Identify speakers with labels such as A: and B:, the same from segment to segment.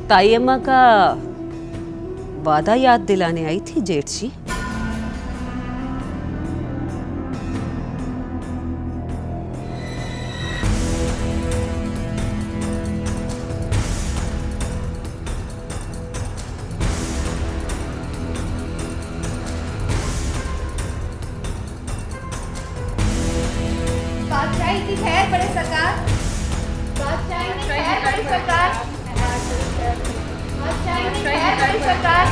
A: ताई अम्मा का वादा याद दिलाने आई थी जेठ जी।
B: बादशाही की खैर बड़े सरकार। बादशाही की खैर बड़ी सरकार। बादशाही की खैर बड़ी सरकार।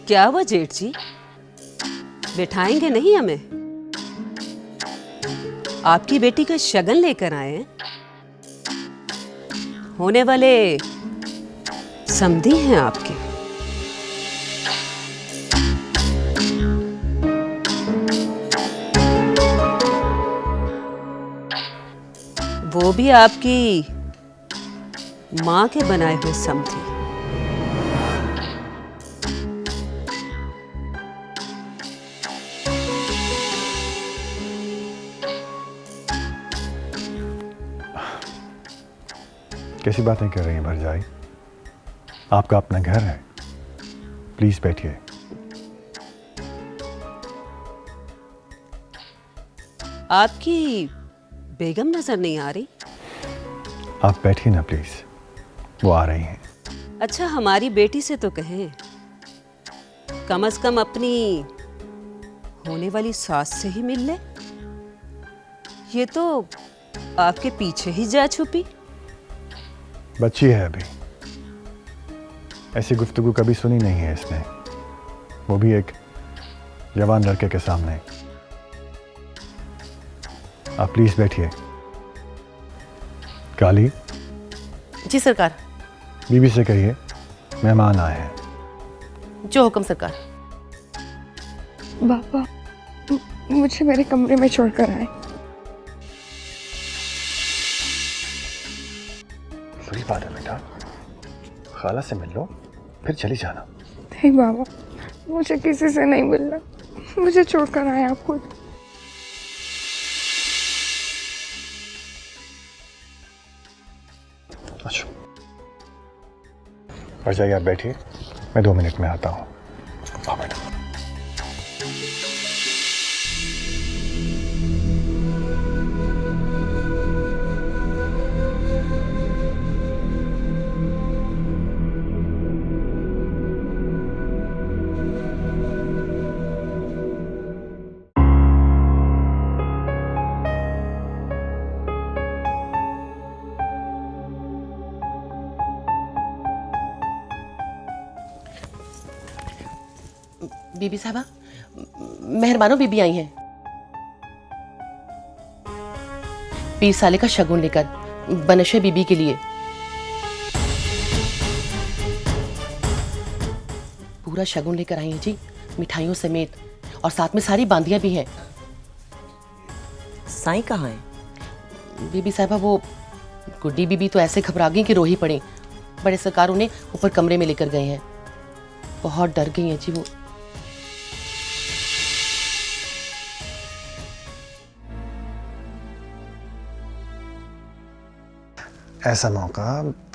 A: क्या हुआ जेठ जी, बिठाएंगे नहीं हमें? आपकी बेटी का शगन लेकर आए हैं। होने वाले समधी हैं आपके। वो भी आपकी मां के बनाए हुए समधी।
C: कैसी बातें कर रही हैं भरजाई? आपका अपना घर है, प्लीज बैठिए।
A: आपकी बेगम नजर नहीं आ रही?
C: आप बैठिए ना प्लीज, वो आ रही हैं।
A: अच्छा, हमारी बेटी से तो कहें, कम से कम अपनी होने वाली सास से ही मिल ले। ये तो आपके पीछे ही जा छुपी।
C: बच्ची है अभी, ऐसी गुफ्तगू कभी सुनी नहीं है इसने, वो भी एक जवान लड़के के सामने। आप प्लीज बैठिए। काली,
D: जी सरकार।
C: बीबी से कहिए मेहमान आए हैं।
D: जो हुक्म सरकार।
E: बाबा, मुझे मेरे कमरे में छोड़कर आए।
C: बुरी बात है बेटा, खाला से मिल लो फिर चली जाना।
E: नहीं बाबा, मुझे किसी से नहीं मिलना, मुझे छोड़कर आए आप खुद।
C: अच्छा, और जाइए आप बैठिए, मैं 2 मिनट में आता हूँ। आओ बेटा।
D: बीबी साहबा, मेहरबानो बीबी आई हैं पीर साले का शगुन लेकर बनशे बीबी के लिए। पूरा शगुन लेकर आई हैं जी, मिठाइयों समेत, और साथ में सारी बांदियां भी हैं।
F: साईं कहाँ है?
D: बीबी साहबा, वो गुड्डी बीबी तो ऐसे घबरा गई कि रो ही पड़ी। बड़े सरकार उन्हें ऊपर कमरे में लेकर गए हैं। बहुत डर गई हैं जी वो।
C: ऐसा मौका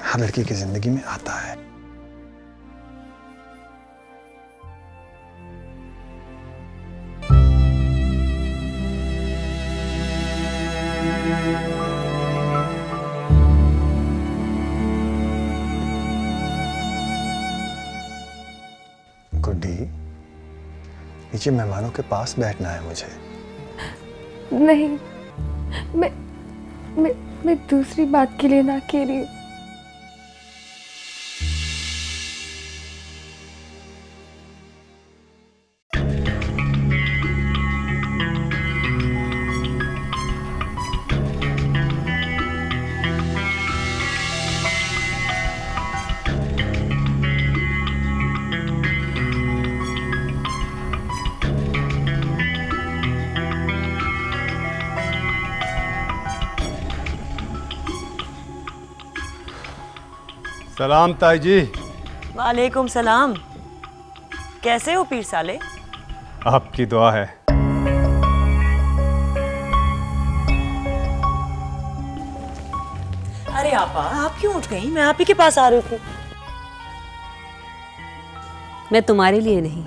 C: हर लड़की की जिंदगी में आता है। गुड्डी, नीचे मेहमानों के पास बैठना है मुझे।
E: नहीं, मैं दूसरी बात के लिए ना कह रही हूँ।
G: सलाम ताई जी।
F: वालेकुम सलाम। कैसे हो पीर साले?
C: आपकी दुआ है।
F: अरे आपा, आप क्यों उठ गई? मैं आप ही के पास आ रही थी।
A: मैं तुम्हारे लिए नहीं,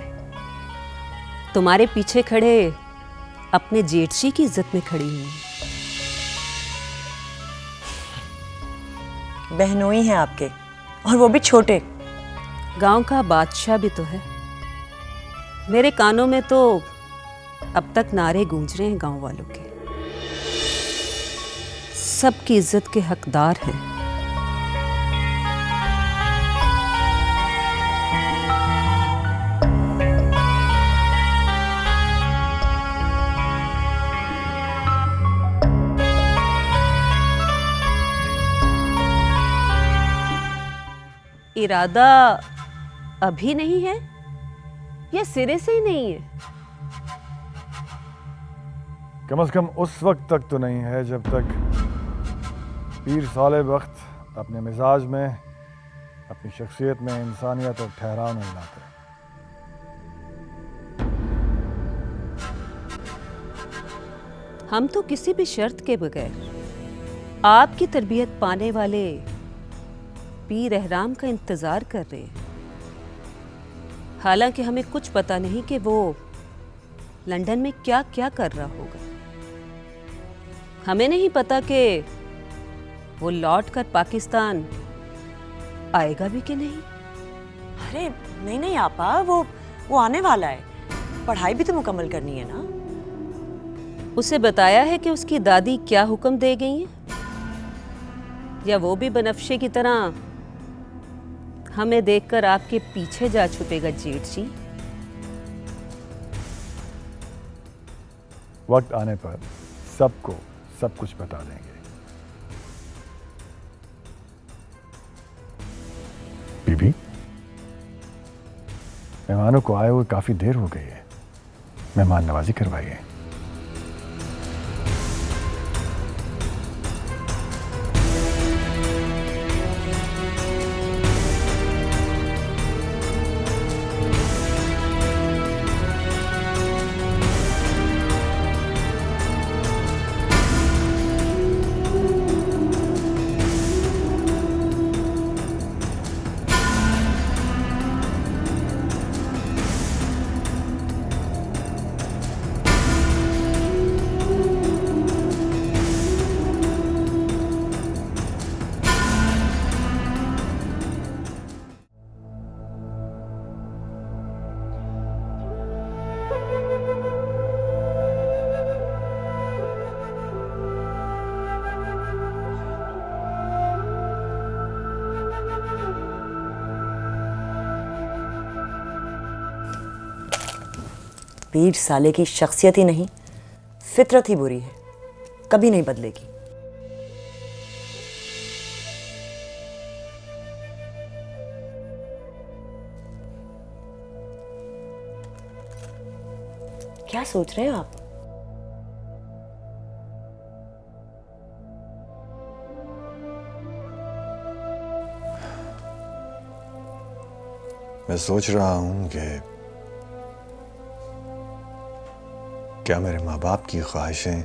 A: तुम्हारे पीछे खड़े अपने जेठजी की इज्जत में खड़ी हूँ।
F: बहनोई हैं आपके, और वो भी छोटे।
A: गांव का बादशाह भी तो है। मेरे कानों में तो अब तक नारे गूंज रहे हैं गांव वालों के, सबकी इज्जत के हकदार हैं। इरादा अभी नहीं है या सिरे से ही नहीं है?
C: कम से कम उस वक्त तक तो नहीं है जब तक पीर साले वक्त अपने मिजाज में, अपनी शख्सियत में इंसानियत और ठहराव नहीं लाते।
A: हम तो किसी भी शर्त के बगैर आपकी तरबियत पाने वाले पीर एहराम का इंतजार कर रहे हैं। हालांकि हमें कुछ पता नहीं कि वो लंदन में क्या क्या कर रहा होगा। हमें नहीं पता कि वो लौट कर पाकिस्तान आएगा भी कि नहीं।
F: अरे नहीं नहीं आपा, वो आने वाला है। पढ़ाई भी तो मुकम्मल करनी है ना।
A: उसे बताया है कि उसकी दादी क्या हुक्म दे गई है, या वो भी बनफ्शे की तरह हमें देखकर आपके पीछे जा छुपेगा जेठ जी?
C: वक्त आने पर सबको सब कुछ बता देंगे। बीबी, मेहमानों को आए हुए काफी देर हो गई है, मेहमान नवाजी करवाइए।
F: पीर साले की शख्सियत ही नहीं, फितरत ही बुरी है, कभी नहीं बदलेगी। क्या सोच रहे हैं आप?
C: मैं सोच रहा हूं कि क्या मेरे माँ बाप की ख्वाहिशें,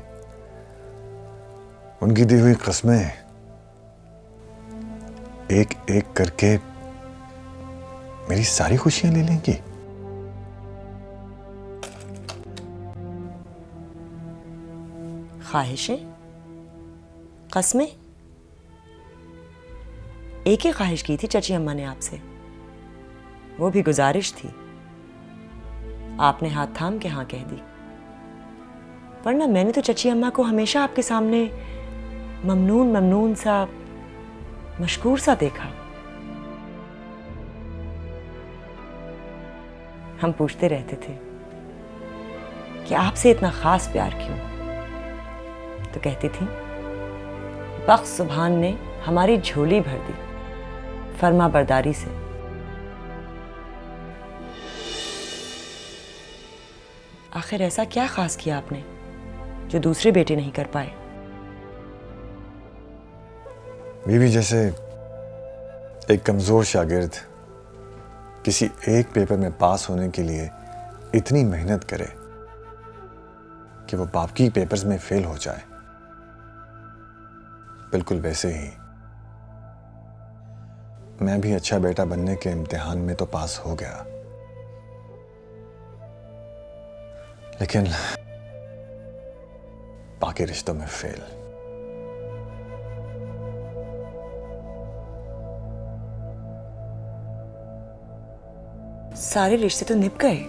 C: उनकी दी हुई कस्में एक एक करके मेरी सारी खुशियां ले लेंगी?
F: ख्वाहिशें, कस्में? एक ही ख्वाहिश की थी चची अम्मा ने आपसे, वो भी गुजारिश थी। आपने हाथ थाम के हाँ कह दी, वरना मैंने तो चची अम्मा को हमेशा आपके सामने ममनून ममनून सा, मशकूर सा देखा। हम पूछते रहते थे कि आपसे इतना खास प्यार क्यों, तो कहती थी बख्श सुभान ने हमारी झोली भर दी फर्मा बरदारी से। आखिर ऐसा क्या खास किया आपने जो दूसरे बेटे नहीं कर पाए?
C: बीवी जैसे एक कमजोर शागिर्द
G: किसी एक पेपर में पास होने के लिए इतनी मेहनत करे कि वो बाकी पेपर्स में फेल हो जाए, बिल्कुल वैसे ही मैं भी अच्छा बेटा बनने के इम्तिहान में तो पास हो गया, लेकिन बाकी रिश्तों में फेल।
F: सारे रिश्ते तो निभ गए।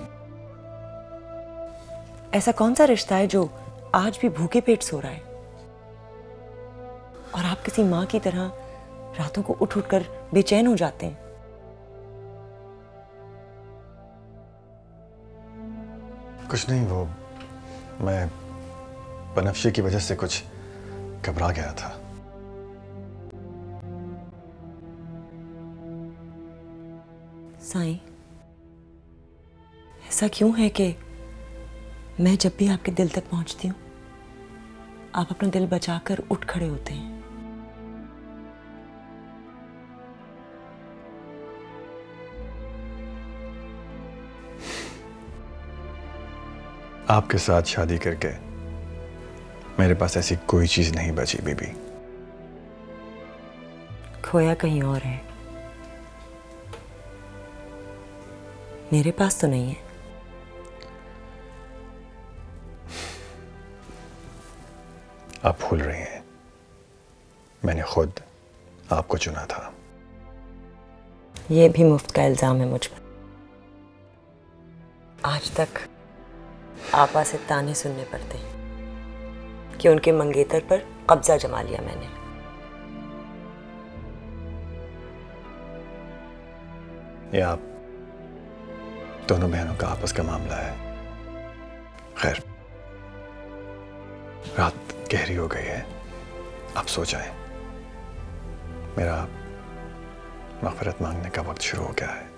F: ऐसा कौन सा रिश्ता है जो आज भी भूखे पेट सो रहा है? और आप किसी माँ की तरह रातों को उठ उठकर बेचैन हो जाते हैं।
G: कुछ नहीं, वो मैं बनफ्शे की वजह से कुछ घबरा गया था।
F: साईं, ऐसा क्यों है कि मैं जब भी आपके दिल तक पहुंचती हूँ आप अपना दिल बचाकर उठ खड़े होते हैं?
G: आपके साथ शादी करके मेरे पास ऐसी कोई चीज नहीं बची बीबी।
F: खोया कहीं और है, मेरे पास तो नहीं है।
G: आप भूल रही हैं, मैंने खुद आपको चुना था।
F: यह भी मुफ्त का इल्जाम है मुझ पर। आज तक आपा से ताने सुनने पड़ते हैं कि उनके मंगेतर पर कब्जा जमा लिया मैंने।
G: ये आप दोनों बहनों का आपस का मामला है। खैर, रात गहरी हो गई है, आप सो जाएं। मेरा मग़फ़िरत मांगने का वक्त शुरू हो गया है।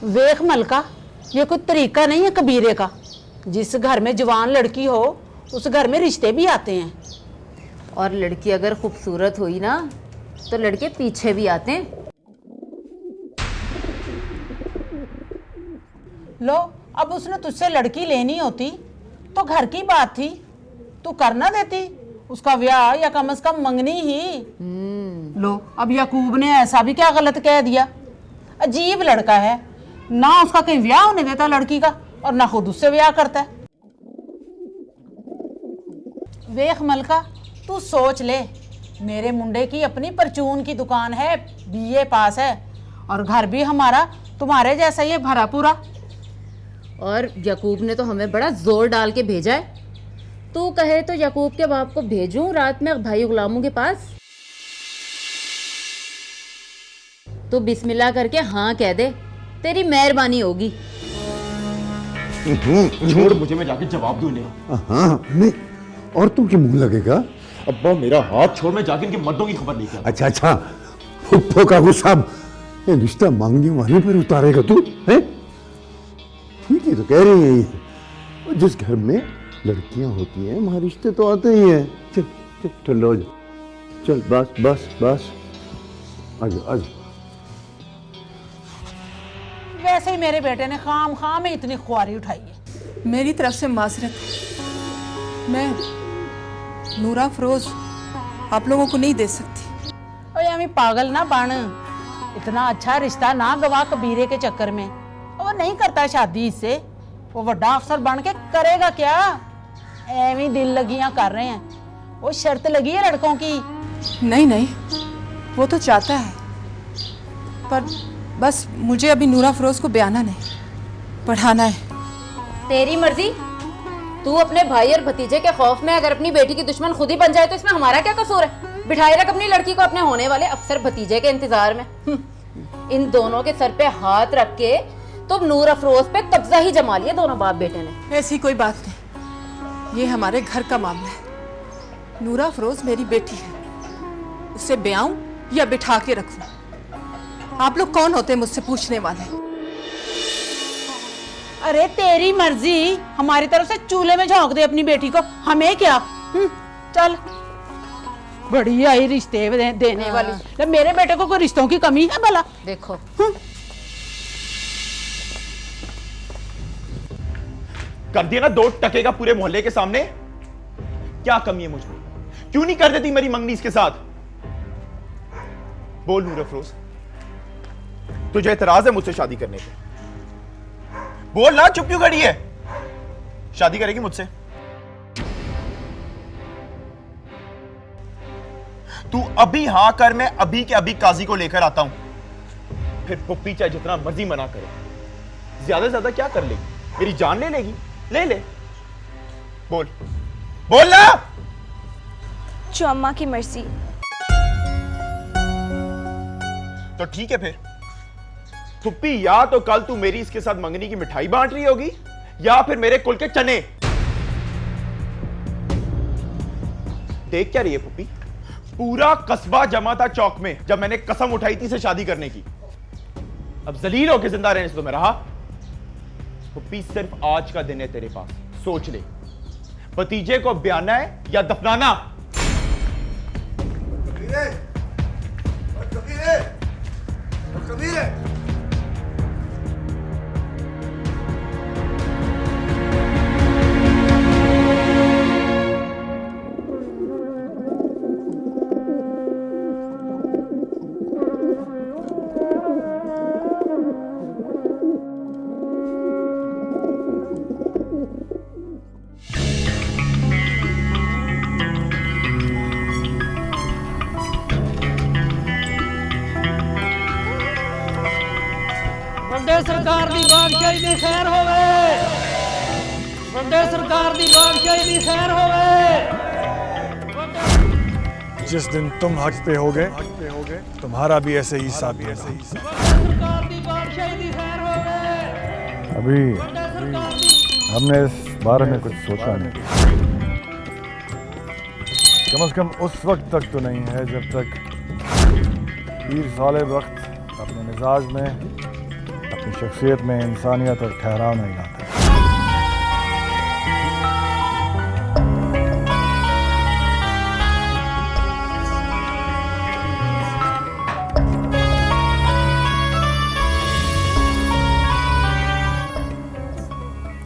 H: वेख मलका, ये कोई तरीका नहीं है कबीरे का। जिस घर में जवान लड़की हो उस घर में रिश्ते भी आते हैं।
B: और लड़की अगर खूबसूरत हुई ना तो लड़के पीछे भी आते हैं।
H: लो, अब उसने तुझसे लड़की लेनी होती तो घर की बात थी, तू कर ना देती उसका ब्याह, या कम से कम मंगनी ही। लो, अब याकूब ने ऐसा भी क्या गलत कह दिया। अजीब लड़का है, ना उसका कहीं ब्याह होने देता लड़की का और ना खुद उससे ब्याह करता है। वेख मलका, तू सोच ले, मेरे मुंडे की अपनी परचून की दुकान है, बीए पास है, और घर भी हमारा तुम्हारे जैसा ही है, भरा पूरा।
B: और याकूब ने तो हमें बड़ा जोर डाल के भेजा है। तू कहे तो याकूब के बाप को भेजूं रात में भाई गुलामों के पास? तू बिस्मिल्लाह करके हाँ कह दे, तेरी मेहरबानी होगी।
I: छोड़ मुझे, मैं जाके जवाब दूं इन्हें।
J: हाँ नहीं, और तू क्यों मुंह लगेगा?
I: अब्बा मेरा हाथ छोड़, मैं जाके इनके मर्दों की खबर लेके आता।
J: अच्छा, फुप्पो का गुस्सा ये रिश्ता मांगने वाले पर उतारेगा तू? है ठीक है तो कह रही है ये। जिस घर में लड़कियां होती हैं वहां रिश्ते तो आते ही हैं। चल चल ठंडा हो जा, चल बस बस बस, आजा आजा।
H: वैसे ही मेरे बेटे ने खाम खाम में इतनी ख्वारी उठाई है।
E: मेरी तरफ से माजरत, मैं नूरा फरोज आप लोगों को नहीं दे सकती।
H: और अमी पागल ना बन, इतना अच्छा रिश्ता ना गवा कबीरे के चक्कर में। वो नहीं करता शादी इससे, वो बड़ा अफसर बन के करेगा क्या? एवं दिल लगियां कर रहे हैं। वो शर्त लगी है लड़कों की।
E: नहीं नहीं, वो तो चाहता है, पर बस मुझे अभी नूरा फरोज को ब्याना नहीं, पढ़ाना है।
B: तेरी मर्जी। तू अपने भाई और भतीजे के खौफ में अगर अपनी बेटी की दुश्मन खुद ही बन जाए तो इसमें हमारा क्या कसूर है? बिठाए रख अपनी लड़की को अपने होने वाले अफसर भतीजे के इंतजार में। इन दोनों के सर पे हाथ रख के तो नूर अफरोज पे कब्जा ही जमा लिया दोनों बाप बेटे ने।
E: ऐसी कोई बात नहीं, ये हमारे घर का मामला है। नूरा फरोज मेरी बेटी है, उसे ब्याऊं या बिठा के रखूं? आप लोग कौन होते हैं मुझसे पूछने वाले?
H: अरे तेरी मर्जी, हमारी तरफ से चूल्हे में झोंक दे अपनी बेटी को, हमें क्या। चल, बड़ी आई रिश्ते देने वाली। ले, मेरे बेटे को कोई रिश्तों की कमी है भला?
B: देखो
I: कर दिया ना 2 टके का पूरे मोहल्ले के सामने। क्या कमी है मुझमें? क्यों नहीं कर देती मेरी मंगनी इसके साथ? बोल नूर अफरोज, तुझे एतराज है मुझसे शादी करने पे? बोल ना, चुप क्यों खड़ी है? शादी करेगी मुझसे? तू अभी हां कर, मैं अभी के अभी काजी को लेकर आता हूं। फिर पुप्पी चाहे जितना मर्जी मना करे, ज्यादा से ज्यादा क्या कर लेगी? मेरी जान ले लेगी? ले ले। बोल बोल ना।
K: जो अम्मा की मर्जी।
I: तो ठीक है फिर पुप्पी, या तो कल तू मेरी इसके साथ मंगनी की मिठाई बांट रही होगी, या फिर मेरे कुल के चने। देख क्या रही है पुप्पी? पूरा कस्बा जमा था चौक में जब मैंने कसम उठाई थी इसे शादी करने की। अब जलील होकर जिंदा रहने से तो मैं रहा। पुप्पी, सिर्फ आज का दिन है तेरे पास, सोच ले, भतीजे को ब्याना है या दफनाना।
L: सरकार दी बादशाही दी खैर होवे। वड्डे सरकार दी बादशाही दी खैर होवे।
C: जिस दिन तुम हक पे होगे तुम्हारा भी ऐसे ही साथ देना।
L: सरकार दी बादशाही दी खैर होवे।
C: अभी हमने इस बारे में कुछ सोचा नहीं। कम से कम उस वक्त तक तो नहीं है जब तक पीर साले वक्त अपने मिजाज में, अपनी शख्सियत में इंसानियत और ठहराव नहीं लाते।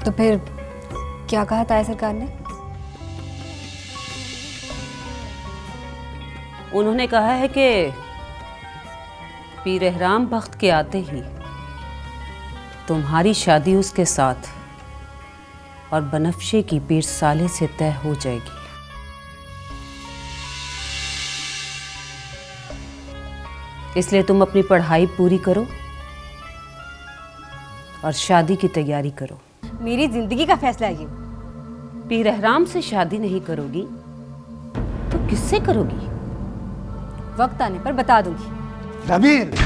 K: तो फिर क्या कहा ताया सरकार ने?
A: उन्होंने कहा है कि पीर एहराम वक्त के आते ही तुम्हारी शादी उसके साथ और बनफ्शे की पीर साले से तय हो जाएगी। इसलिए तुम अपनी पढ़ाई पूरी करो और शादी की तैयारी करो।
K: मेरी जिंदगी का फैसला है ये।
A: पीर एहराम से शादी नहीं करोगी तो किससे करोगी?
K: वक्त आने पर बता दूंगी।
J: रबीर,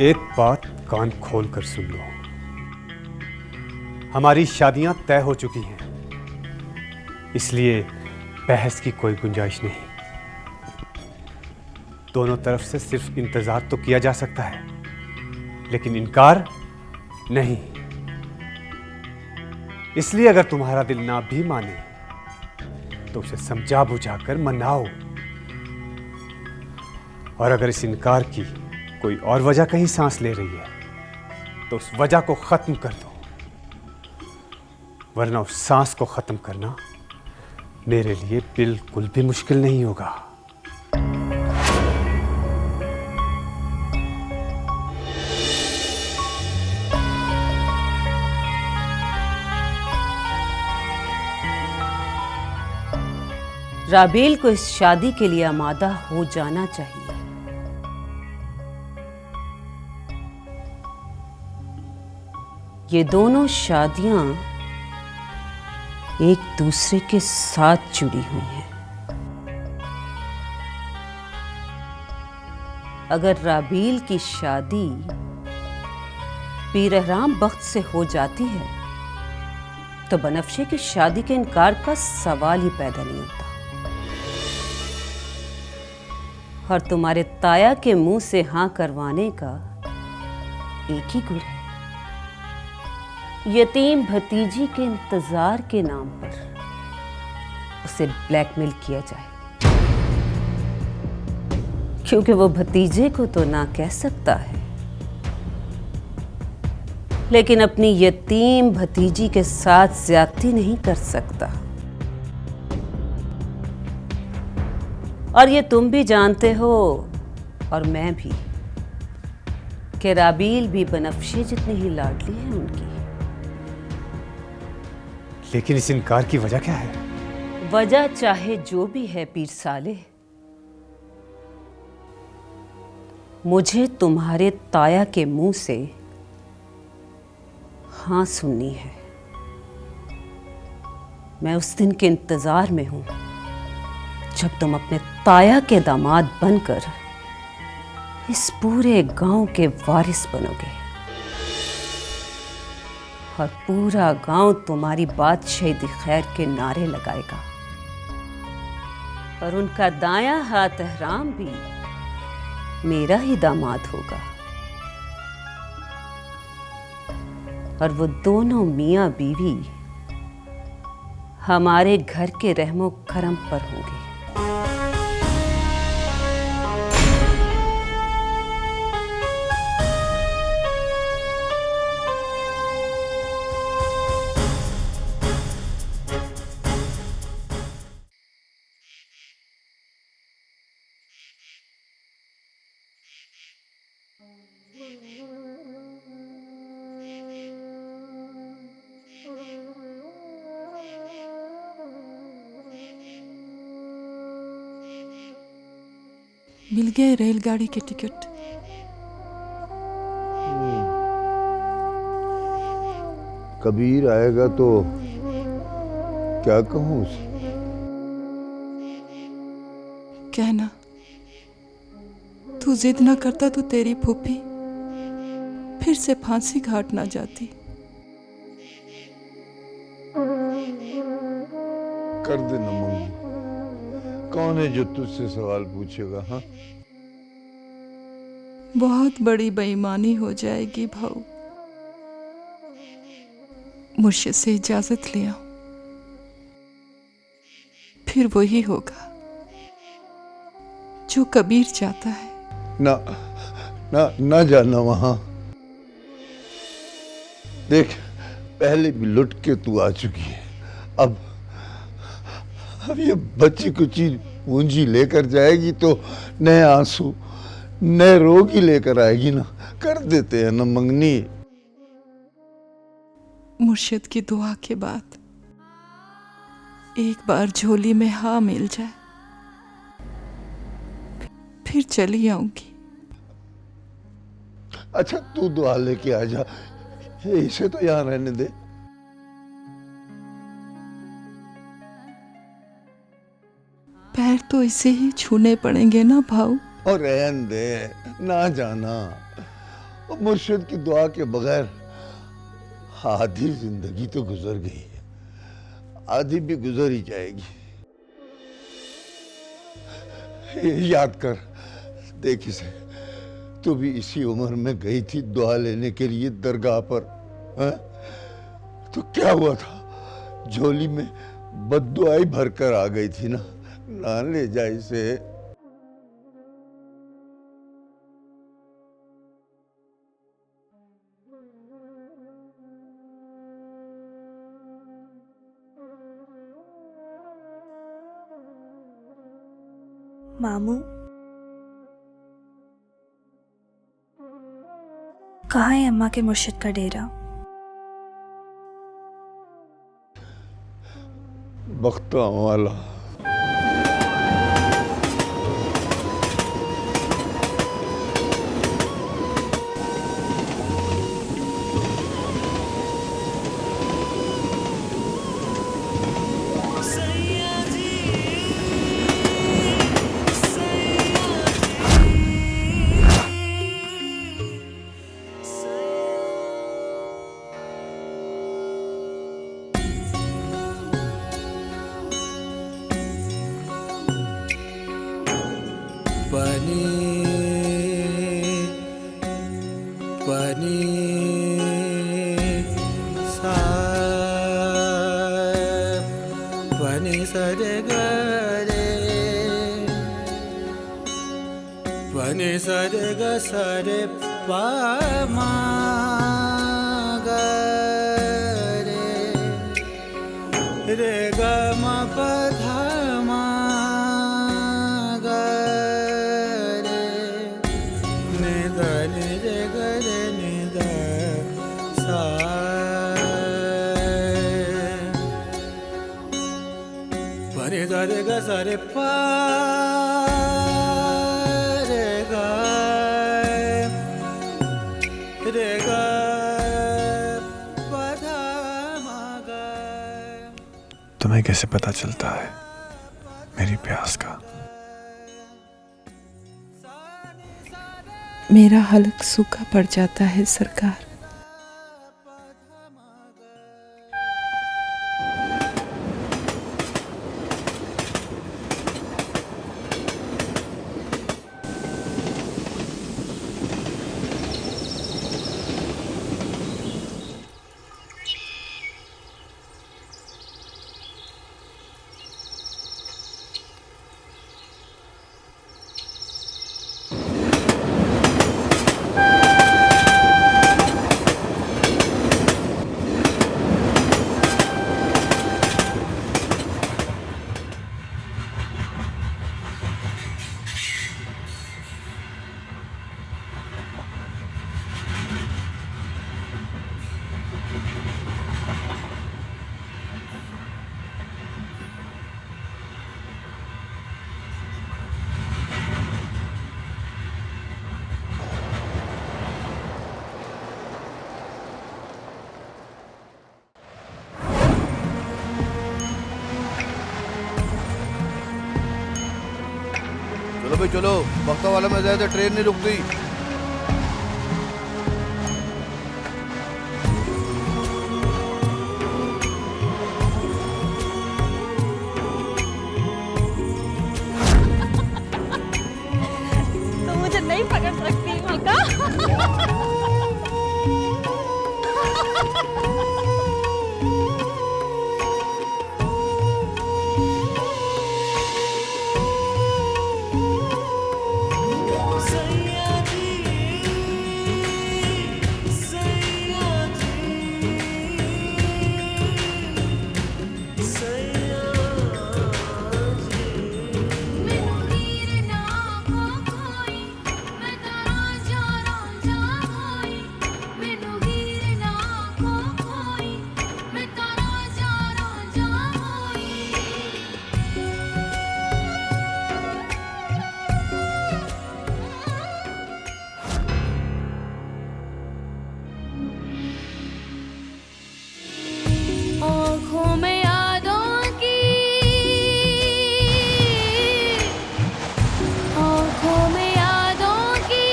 M: एक बात कान खोल कर सुन लो, हमारी शादियां तय हो चुकी हैं, इसलिए बहस की कोई गुंजाइश नहीं। दोनों तरफ से सिर्फ इंतजार तो किया जा सकता है, लेकिन इनकार नहीं। इसलिए अगर तुम्हारा दिल ना भी माने तो उसे समझा बुझाकर मनाओ, और अगर इस इनकार की कोई और वजह कहीं सांस ले रही है तो उस वजह को खत्म कर दो, वरना उस सांस को खत्म करना मेरे लिए बिल्कुल भी मुश्किल नहीं होगा।
A: राबेल को इस शादी के लिए आमादा हो जाना चाहिए। ये दोनों शादियां एक दूसरे के साथ जुड़ी हुई हैं। अगर राबेल की शादी पीर एहराम वक्त से हो जाती है तो बनफ्शे की शादी के इनकार का सवाल ही पैदा नहीं होता। और तुम्हारे ताया के मुंह से हाँ करवाने का एक ही गुर है, यतीम भतीजी के इंतजार के नाम पर उसे ब्लैकमेल किया जाए, क्योंकि वो भतीजे को तो ना कह सकता है लेकिन अपनी यतीम भतीजी के साथ ज्यादती नहीं कर सकता। और ये तुम भी जानते हो और मैं भी कि राबील भी बनफ्शे जितनी ही लाडली है उनकी।
M: लेकिन इस इनकार की वजह क्या है?
A: वजह चाहे जो भी है पीर साले, मुझे तुम्हारे ताया के मुंह से हाँ सुननी है। मैं उस दिन के इंतजार में हूं जब तुम अपने ताया के दामाद बनकर इस पूरे गांव के वारिस बनोगे और पूरा गांव तुम्हारी बादशाही खैर के नारे लगाएगा। और उनका दायां हाथ एहराम भी मेरा ही दामाद होगा और वो दोनों मियां बीवी हमारे घर के रहमो करम पर होंगे।
E: मिल गए रेलगाड़ी के टिकट।
J: कबीर आएगा तो क्या कहूँ उसे?
E: कहना तू जिद ना करता तो तेरी फूफी फिर से फांसी घाट ना जाती।
J: कर देना मम्मी, कौन है जो तुझसे सवाल पूछेगा? हाँ,
E: बहुत बड़ी बेईमानी हो जाएगी भाऊ। मुर्शिद से इजाजत ले आओ, फिर वही होगा जो कबीर चाहता है।
J: ना ना ना जाना वहां। देख, पहले भी लुट के तू आ चुकी है, अब ये बच्ची कुची पूंजी लेकर जाएगी तो नए आंसू नए रोग ही लेकर आएगी ना। कर देते हैं ना मंगनी।
E: मुर्शिद की दुआ के बाद एक बार झोली में हाँ मिल जाए फिर चली आऊंगी।
J: अच्छा, तू दुआ लेके आ जा, इसे तो यहाँ रहने दे।
E: पैर तो इसे ही छूने पड़ेंगे ना भाऊ।
J: और रहन दे, ना जाना। और मुर्शिद की दुआ के बगैर आधी जिंदगी तो गुजर गई है, आधी भी गुजर ही जाएगी। याद कर, देख इसे, तू भी इसी उम्र में गई थी दुआ लेने के लिए दरगाह पर, है? तो क्या हुआ था? झोली में बद्दुआई भरकर आ गई थी ना। ना ले जा इसे।
K: मामू, कहाँ है अम्मा के मुर्शिद का डेरा?
J: बख्ता वाला।
N: pani pani sa pani sa re ga re pani sa re ga sa re pa ma ga re re ga ma pa dha ma ga re ni da ni re ga re ni da sa pa ni da re ga sa re pa re ga
G: तुम्हें कैसे पता चलता है मेरी प्यास का?
E: मेरा हलक सूखा पड़ जाता है सरकार।
O: चलो भाई चलो, बख्ता वाला में ज्यादा ट्रेन नहीं रुकती।
P: तो मुझे नहीं पकड़ सकती मक्का।
Q: आँखों में यादों की, आँखों में यादों की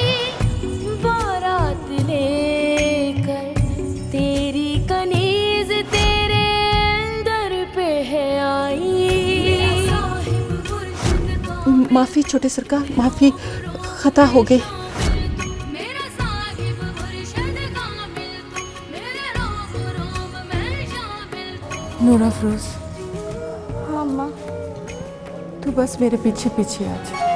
Q: बारात लेकर तेरी कनीज तेरे दर पे है आई।
E: माफी छोटे सरकार, माफी, खता हो गई। नूरा अफरोज,
Q: हाँ अम्मा।
E: तू बस मेरे पीछे पीछे आ जा।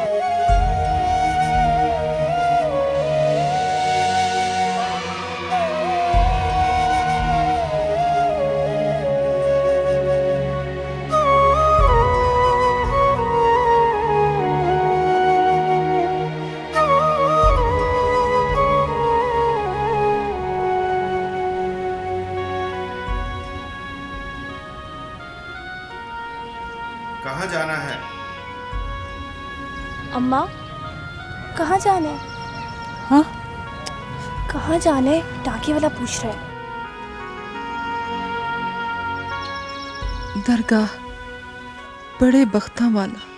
O: कहाँ जाना है?
Q: अम्मा कहाँ जाने?
E: हाँ
Q: कहाँ जाने? टाँकी वाला पूछ रहा है।
E: दरगाह बड़े बख्ता वाला।